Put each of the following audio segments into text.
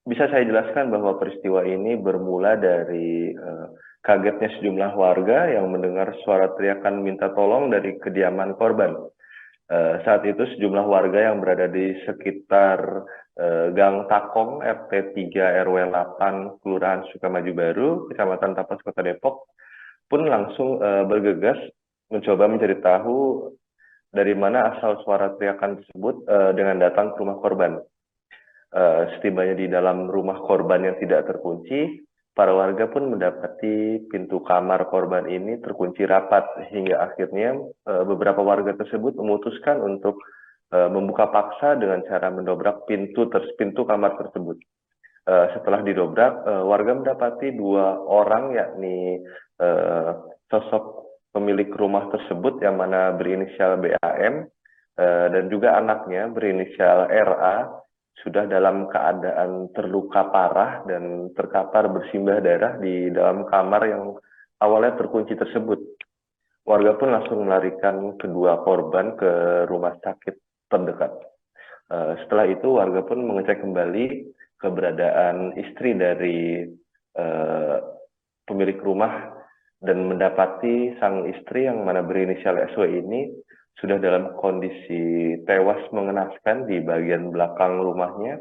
Bisa saya jelaskan bahwa peristiwa ini bermula dari kagetnya sejumlah warga yang mendengar suara teriakan minta tolong dari kediaman korban. Saat itu sejumlah warga yang berada di sekitar Gang Takong, RT 3 RW 8, Kelurahan Sukamaju Baru, Kecamatan Tapas, Kota Depok, pun langsung bergegas mencoba mencari tahu dari mana asal suara teriakan tersebut dengan datang ke rumah korban. Setibanya di dalam rumah korban yang tidak terkunci, para warga pun mendapati pintu kamar korban ini terkunci rapat, hingga akhirnya beberapa warga tersebut memutuskan untuk membuka paksa dengan cara mendobrak pintu kamar tersebut. Setelah didobrak, warga mendapati dua orang, yakni sosok pemilik rumah tersebut yang mana berinisial BAM dan juga anaknya berinisial RA sudah dalam keadaan terluka parah dan terkapar bersimbah darah di dalam kamar yang awalnya terkunci tersebut. Warga pun langsung melarikan kedua korban ke rumah sakit terdekat. Setelah itu warga pun mengecek kembali keberadaan istri dari pemilik rumah dan mendapati sang istri yang mana berinisial SW ini sudah dalam kondisi tewas mengenaskan di bagian belakang rumahnya,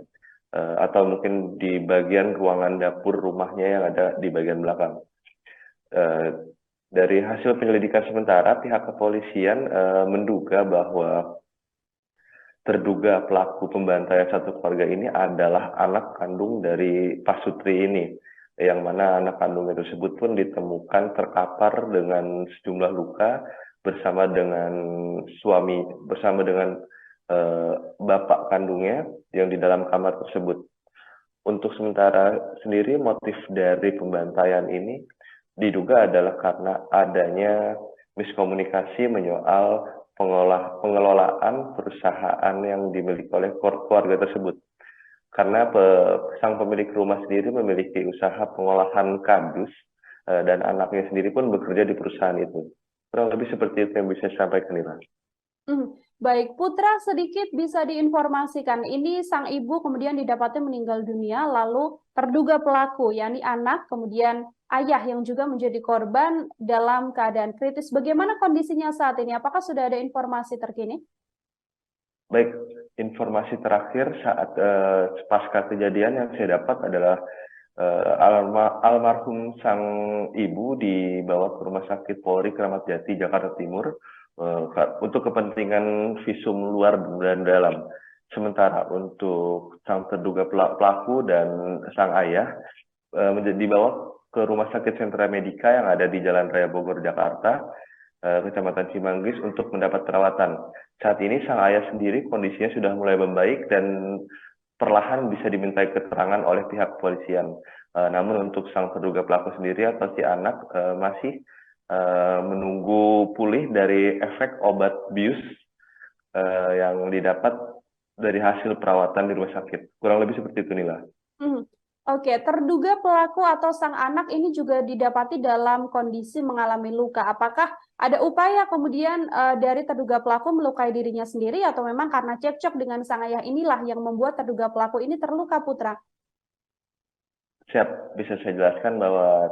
atau mungkin di bagian ruangan dapur rumahnya yang ada di bagian belakang. Dari hasil penyelidikan sementara, pihak kepolisian menduga bahwa terduga pelaku pembantaian satu keluarga ini adalah anak kandung dari Pasutri ini, yang mana anak kandungnya tersebut pun ditemukan terkapar dengan sejumlah luka bersama dengan bapak kandungnya yang di dalam kamar tersebut. Untuk sementara sendiri, motif dari pembantaian ini diduga adalah karena adanya miskomunikasi menyoal pengelolaan perusahaan yang dimiliki oleh keluarga tersebut. Karena sang pemilik rumah sendiri memiliki usaha pengolahan kardus, dan anaknya sendiri pun bekerja di perusahaan itu. Kurang lebih seperti itu yang bisa saya sampaikan, Nila. Baik, Putra, sedikit bisa diinformasikan. Ini sang ibu kemudian didapati meninggal dunia, lalu terduga pelaku, yakni anak, kemudian ayah yang juga menjadi korban dalam keadaan kritis. Bagaimana kondisinya saat ini? Apakah sudah ada informasi terkini? Baik, informasi terakhir saat pasca kejadian yang saya dapat adalah almarhum sang ibu dibawa ke Rumah Sakit Polri Kramat Jati, Jakarta Timur, untuk kepentingan visum luar dan dalam. Sementara untuk sang terduga pelaku dan sang ayah dibawa ke Rumah Sakit Sentra Medika yang ada di Jalan Raya Bogor, Jakarta, Kecamatan Cimanggis, untuk mendapat perawatan. Saat ini sang ayah sendiri kondisinya sudah mulai membaik dan perlahan bisa dimintai keterangan oleh pihak kepolisian. Namun untuk sang terduga pelaku sendiri atau si anak masih menunggu pulih dari efek obat bius yang didapat dari hasil perawatan di rumah sakit. Kurang lebih seperti itu, Nila. Oke, terduga pelaku atau sang anak ini juga didapati dalam kondisi mengalami luka. Apakah ada upaya kemudian dari terduga pelaku melukai dirinya sendiri atau memang karena cekcok dengan sang ayah inilah yang membuat terduga pelaku ini terluka, Putra? Siap, bisa saya jelaskan bahwa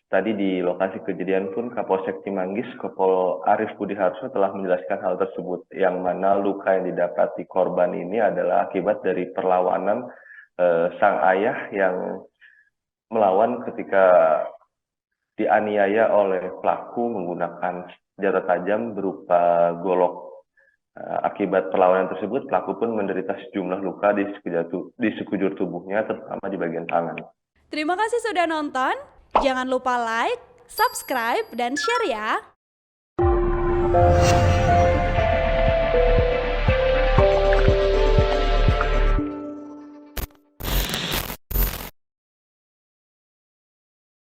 tadi di lokasi kejadian pun Kapolsek Cimanggis, Kompol Arif Budi Harso telah menjelaskan hal tersebut, yang mana luka yang didapati korban ini adalah akibat dari perlawanan sang ayah yang melawan ketika dianiaya oleh pelaku menggunakan senjata tajam berupa golok. Akibat perlawanan tersebut, pelaku pun menderita sejumlah luka di sekujur tubuhnya, terutama di bagian tangan. Terima kasih sudah nonton. Jangan lupa like, subscribe, dan share ya.